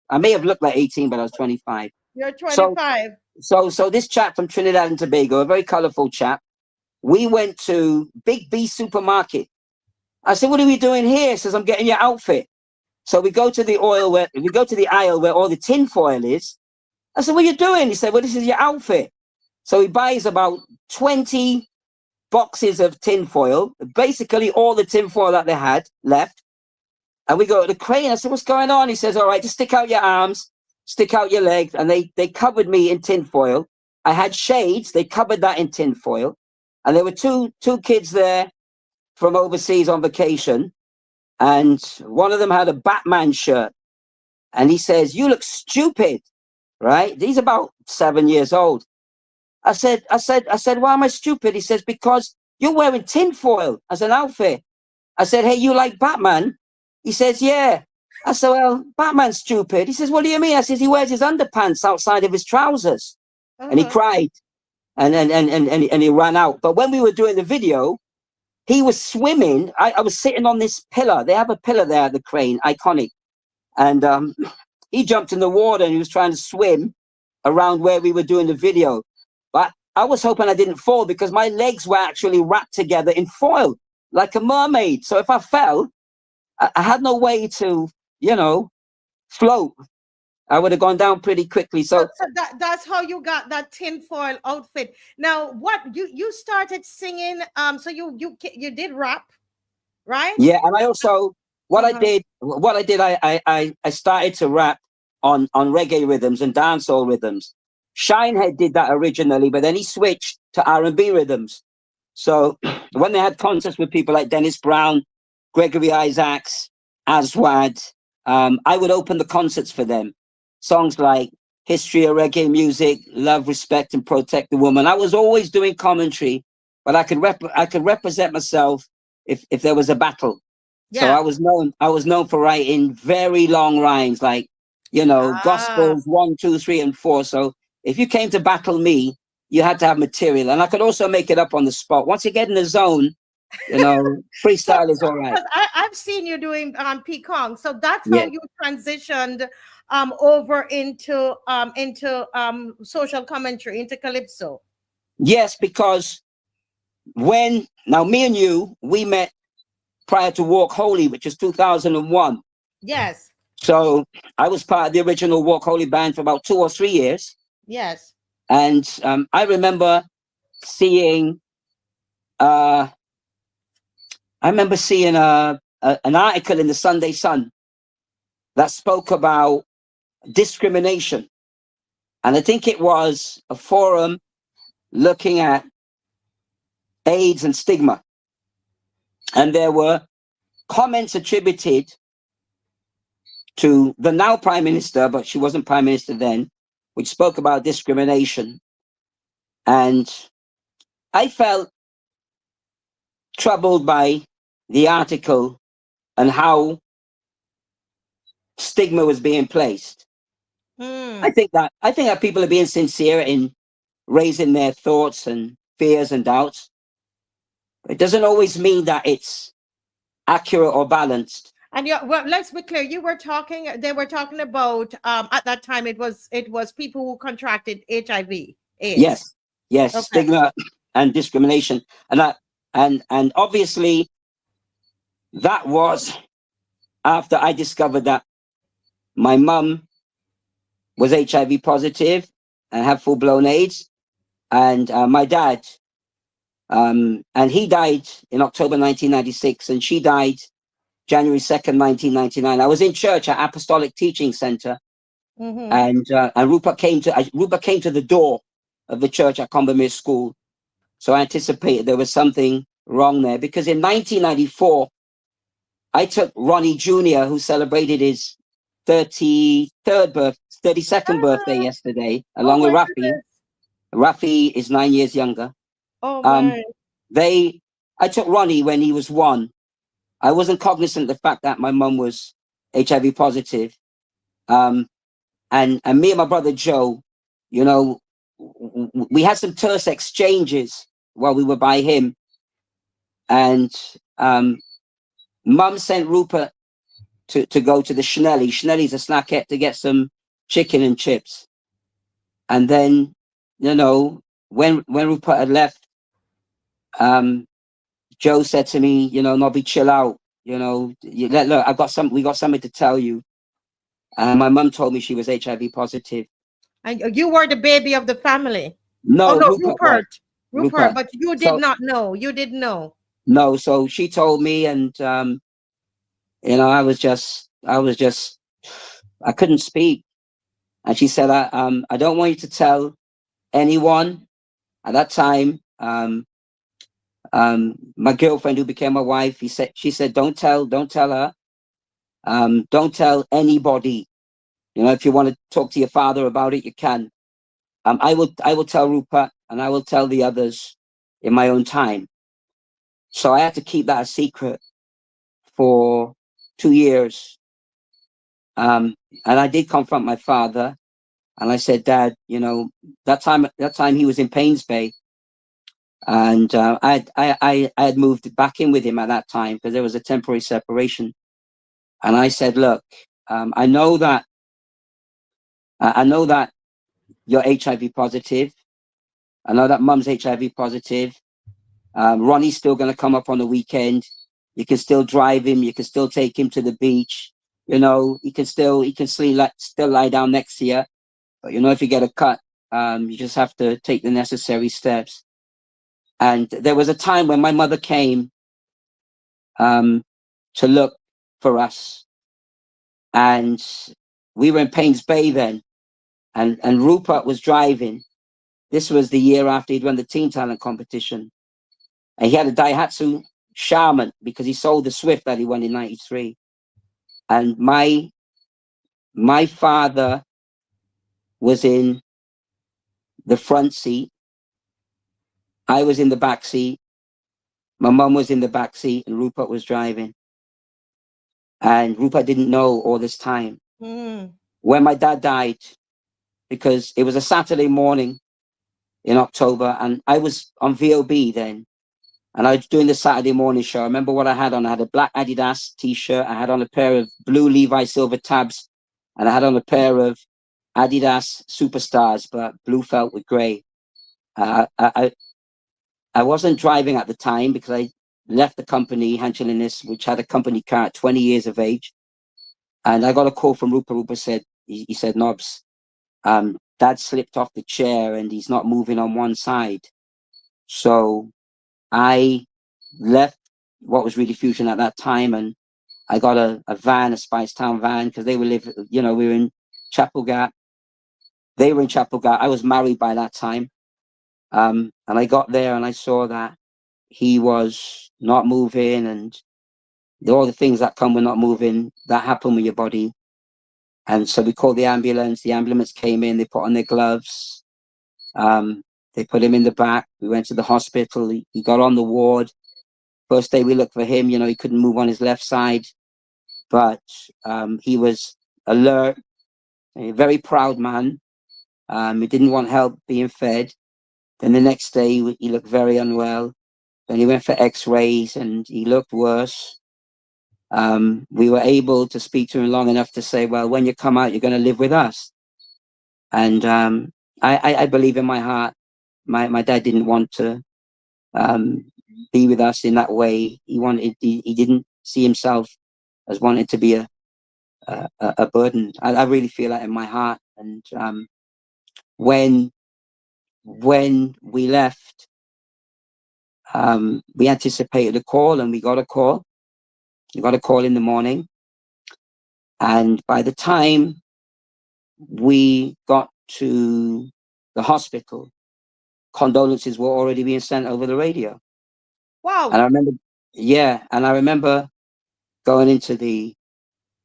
I may have looked like 18, but I was 25. You're So, 25. so this chap from Trinidad and Tobago, a very colorful chap, we went to Big B supermarket. I said, "What are we doing here?" He says, "I'm getting your outfit." So we go to the aisle where all the tin foil is. I said, "What are you doing?" He said, "Well, this is your outfit." So he buys about 20 boxes of tin foil, basically all the tin foil that they had left. And we go to the crane. I said, "What's going on?" He says, "All right, just stick out your arms, stick out your legs." And they covered me in tin foil. I had shades. They covered that in tin foil. And there were two kids there from overseas on vacation. And one of them had a Batman shirt. And he says, "You look stupid," right? He's about 7 years old. I said, "Why am I stupid?" He says, "Because you're wearing tinfoil as an outfit." I said, "Hey, you like Batman?" He says, "Yeah." I said, "Well, Batman's stupid." He says, "What do you mean?" I says, "He wears his underpants outside of his trousers." And he Uh-huh. cried and he ran out. But when we were doing the video, he was swimming. I was sitting on this pillar. They have a pillar there at the crane, iconic. And he jumped in the water and he was trying to swim around where we were doing the video. But I was hoping I didn't fall because my legs were actually wrapped together in foil like a mermaid. So if I fell, I had no way to, float. I would have gone down pretty quickly. So, So so that's how you got that tinfoil outfit. Now, what you started singing? So you did rap, right? yeah, and I also Uh-huh. I started to rap on reggae rhythms and dancehall rhythms. Shinehead did that originally, but then he switched to R&B rhythms. So when they had concerts with people like Dennis Brown, Gregory Isaacs, Aswad, I would open the concerts for them. Songs like History of Reggae Music, Love, Respect, and Protect the Woman. I was always doing commentary, but I could represent myself if there was a battle. So Yeah. I was known for writing very long rhymes, like, Ah. gospels 1, 2, 3, and 4. So if you came to battle me, you had to have material. And I could also make it up on the spot. Once you get in the zone, So, freestyle is all right. because I've seen you doing Pekong, so that's how Yeah. you transitioned over into social commentary, into calypso. Yes, because me and you, we met prior to Walk Holy, which is 2001. Yes. So I was part of the original Walk Holy band for about 2 or 3 years. Yes. And I remember seeing, uh, an article in the Sunday Sun that spoke about discrimination. And I think it was a forum looking at AIDS and stigma. And there were comments attributed to the now prime minister, but she wasn't prime minister then, which spoke about discrimination. And I felt troubled by the article and how stigma was being placed. Hmm. I think that people are being sincere in raising their thoughts and fears and doubts. It doesn't always mean that it's accurate or balanced. And well, let's be clear. They were talking about at that time it was people who contracted HIV, AIDS. Yes, yes, Okay. stigma and discrimination, and and obviously that was after I discovered that my mum was HIV positive and had full blown AIDS, and my dad, and he died in October 1996, and she died January 2nd, 1999. I was in church at Apostolic Teaching Center, Mm-hmm. and Rupert came to the door of the church at Combermere School. So I anticipated there was something wrong there because in 1994, I took Ronnie Jr., who celebrated his 32nd birthday Ah, yesterday, oh along with my Rafi. goodness. Rafi is 9 years younger. Oh Um, my. I took Ronnie when he was 1. I wasn't cognizant of the fact that my mum was HIV positive. Um, and me and my brother Joe, you know, we had some terse exchanges while we were by him. And mum sent Rupert to go to the Schnelly. Schnelly's a snackette to get some chicken and chips. And then, when Rupert had left, um, Joe said to me, Nobby, chill out. Look, we got something to tell you. And my mum told me she was HIV positive. And you were the baby of the family. Oh No, no, Rupert was. Rupert, Rupert. but you did So not know. You didn't know. no, so she told me, and I was just, I couldn't speak. And she said, I don't want you to tell anyone. At that time, my girlfriend who became my wife, she said, don't tell her, don't tell anybody. If you want to talk to your father about it, you can. I will tell Rupert, and I will tell the others in my own time. So I had to keep that a secret for 2 years. And I did confront my father, and I said, Dad, that time he was in Paynes Bay, and I had moved back in with him at that time because there was a temporary separation. And I said, look, I know that you're HIV positive. I know that Mum's HIV positive. Ronnie's still going to come up on the weekend. You can still drive him. You can still take him to the beach. He can still lie down next to you. But if you get a cut, you just have to take the necessary steps. And there was a time when my mother came to look for us, and we were in Paynes Bay then, and Rupert was driving. This was the year after he'd won the Teen Talent competition, and he had a Daihatsu Charmin because he sold the Swift that he won in '93. And my father was in the front seat. I was in the back seat. My mum was in the back seat, and Rupert was driving. And Rupert didn't know all this time. Mm. When my dad died, because it was a Saturday morning in October, and I was on VOB then, and I was doing the Saturday morning show. I remember what I had on. I had a black Adidas t-shirt. I had on a pair of blue Levi silver tabs, and I had on a pair of Adidas Superstars, but blue felt with grey. I wasn't driving at the time because I left the company, Hanchelinist, which had a company car at 20 years of age. And I got a call from Rupert. Rupert said, he said, Nobs, Dad slipped off the chair and he's not moving on one side. So I left what was Really Fusion at that time, and I got a van, a Spice Town van, because we were in Chapel Gap. They were in Chapel Gap. I was married by that time. And I got there and I saw that he was not moving, and all the things that come with not moving, that happen with your body. And so we called the ambulance. The ambulance came in, they put on their gloves. They put him in the back. We went to the hospital. He got on the ward. First day we looked for him, he couldn't move on his left side, but he was alert, a very proud man. He didn't want help being fed. Then the next day he looked very unwell. Then he went for x-rays and he looked worse. We were able to speak to him long enough to say, well, when you come out, you're going to live with us. And I believe in my heart, my dad didn't want to be with us in that way. He didn't see himself as wanting to be a burden. I really feel that in my heart. And when we left, we anticipated a call, and we got a call. We got a call in the morning. And by the time we got to the hospital, condolences were already being sent over the radio. And Wow. I remember going into the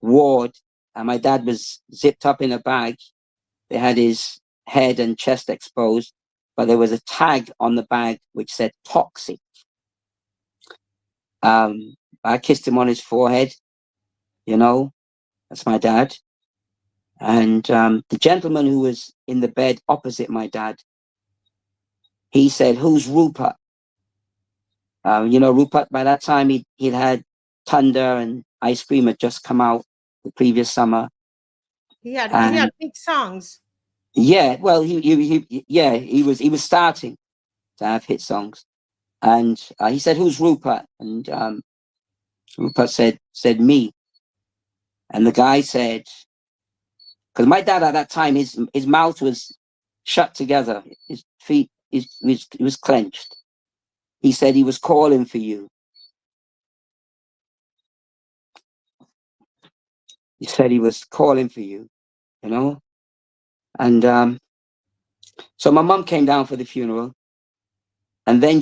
ward, and my dad was zipped up in a bag. They had his head and chest exposed, but there was a tag on the bag which said toxic. I kissed him on his forehead, that's my dad. And the gentleman who was in the bed opposite my dad, he said, "Who's Rupert?" Rupert, by that time, he'd had Thunder and Ice Cream had just come out. the previous summer. He had big songs. Yeah, well, he was starting to have hit songs, and he said, "Who's Rupert?" And Rupert said me, and the guy said, because my dad at that time, his mouth was shut together, his feet, he was clenched. He said he was calling for you. He said he was calling for you, you know, and so my mum came down for the funeral, and then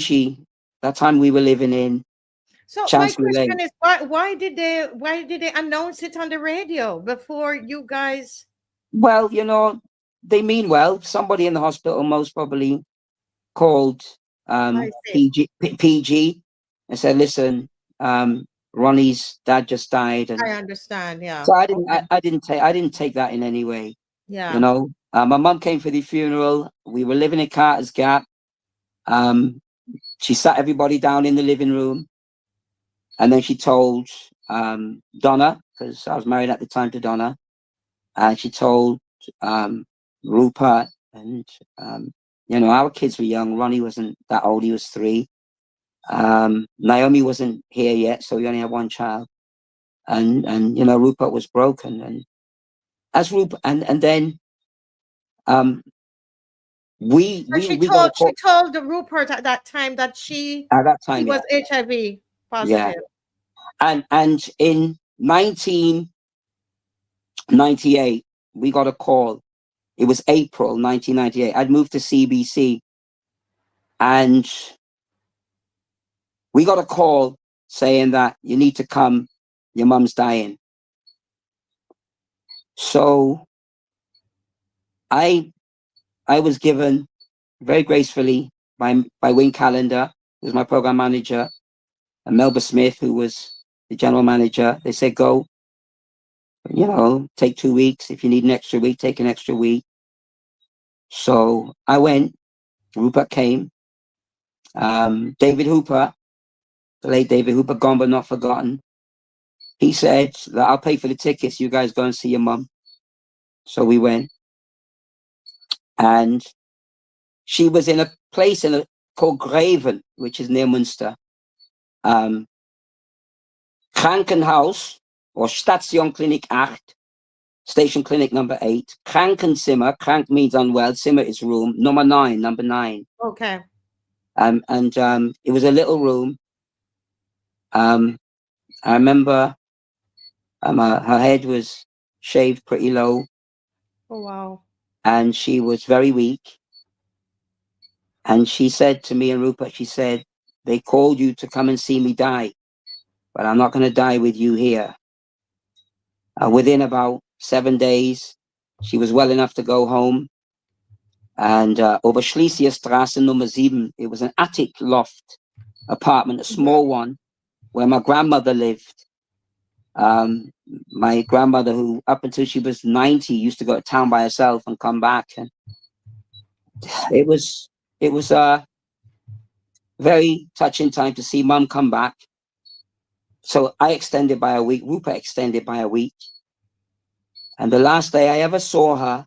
that time we were living in So my Chancellor question Lane. is, why did they announce it on the radio before you guys? Well, they mean well. Somebody in the hospital most probably called I see. PG and said, "Listen, Ronnie's dad just died," and I understand. Yeah. so Okay. I didn't take that in any way. Yeah. My mum came for the funeral. We were living in Carter's Gap. She sat everybody down in the living room, and then she told Donna, because I was married at the time to Donna, and she told um, Rupert, and our kids were young. Ronnie wasn't that old; he was 3. Naomi wasn't here yet, so we only had one child, and Rupert was broken, and as Rupert, and then um, So we got a she call told the Rupert at that time that at that he time, was yeah, HIV yeah, positive. and in 1998 we got a call. It was April 1998. I'd moved to CBC, and we got a call saying that you need to come. Your mum's dying. So I I was given very gracefully by Wayne Callender, who was my program manager, and Melba Smith, who was the general manager. They said, "Go, take 2 weeks. If you need an extra week, take an extra week." So I went. Rupert came. David Hooper, the late David Hooper, gone but not forgotten. He said that I'll pay for the tickets. You guys go and see your mum. So we went, and she was in a place called Graven, which is near Munster. Um, Krankenhaus or Station Clinic 8, Station Clinic number 8. Krankenzimmer, Krank means unwell, Zimmer is room, number 9, number 9. Okay. And it was a little room. I remember her head was shaved pretty low, Oh wow. and she was very weak. And she said to me and Rupert, she said, "They called you to come and see me die, but I'm not going to die with you here." Within about 7 days, she was well enough to go home. And over Schlesierstrasse number 7, it was an attic loft apartment, a small one, where my grandmother lived. My grandmother, who up until she was 90, used to go to town by herself and come back. And it was a very touching time to see mum come back. So I extended by a week. Rupert extended by a week. And the last day I ever saw her,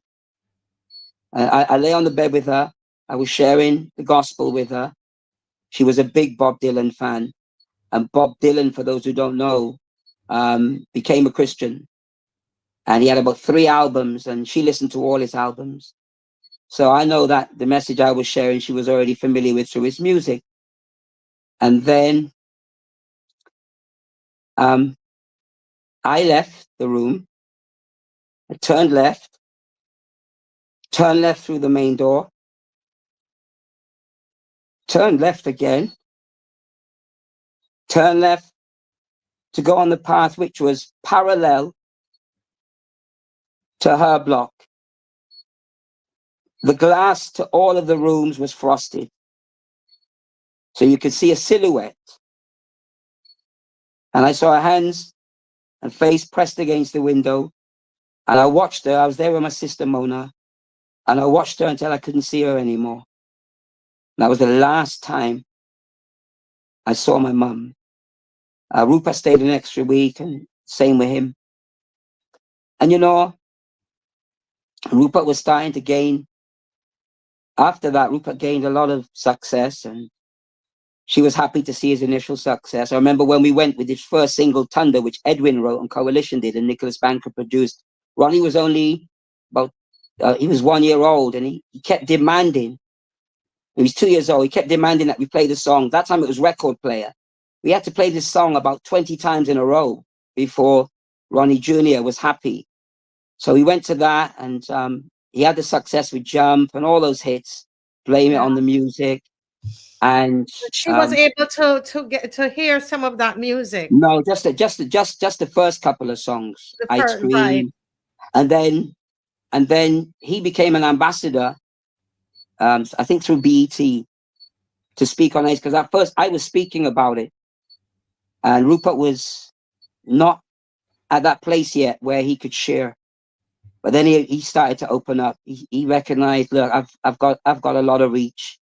I lay on the bed with her. I was sharing the gospel with her. She was a big Bob Dylan fan. And Bob Dylan, for those who don't know, became a Christian. And he had about 3 albums, and she listened to all his albums. So I know that the message I was sharing, she was already familiar with through his music. And then I left the room. I turned left through the main door, turned left again, turned left to go on the path which was parallel to her block. The glass to all of the rooms was frosted, so you could see a silhouette. And I saw her hands and face pressed against the window. And I watched her. I was there with my sister Mona. And I watched her until I couldn't see her anymore. And that was the last time I saw my mum. Rupert stayed an extra week, and same with him. And Rupert was starting to gain. After that, Rupert gained a lot of success, and she was happy to see his initial success. I remember when we went with his first single, Thunder, which Edwin wrote and Coalition did, and Nicholas Banker produced. Ronnie was only about, he was 1 year old, and he kept demanding. He was 2 years old. He kept demanding that we play the song. That time it was record player. We had to play this song about 20 times in a row before Ronnie Jr. was happy. So we went to that, and he had the success with Jump and all those hits, Blame It Yeah. on the Music. And She was able to get to hear some of that music. no, just the first couple of songs, The I'd first, right. Scream. And then he became an ambassador, I think through BET, to speak on AIDS, because at first I was speaking about it, and Rupert was not at that place yet where he could share. But then he started to open up. He recognized, look, I've got a lot of reach.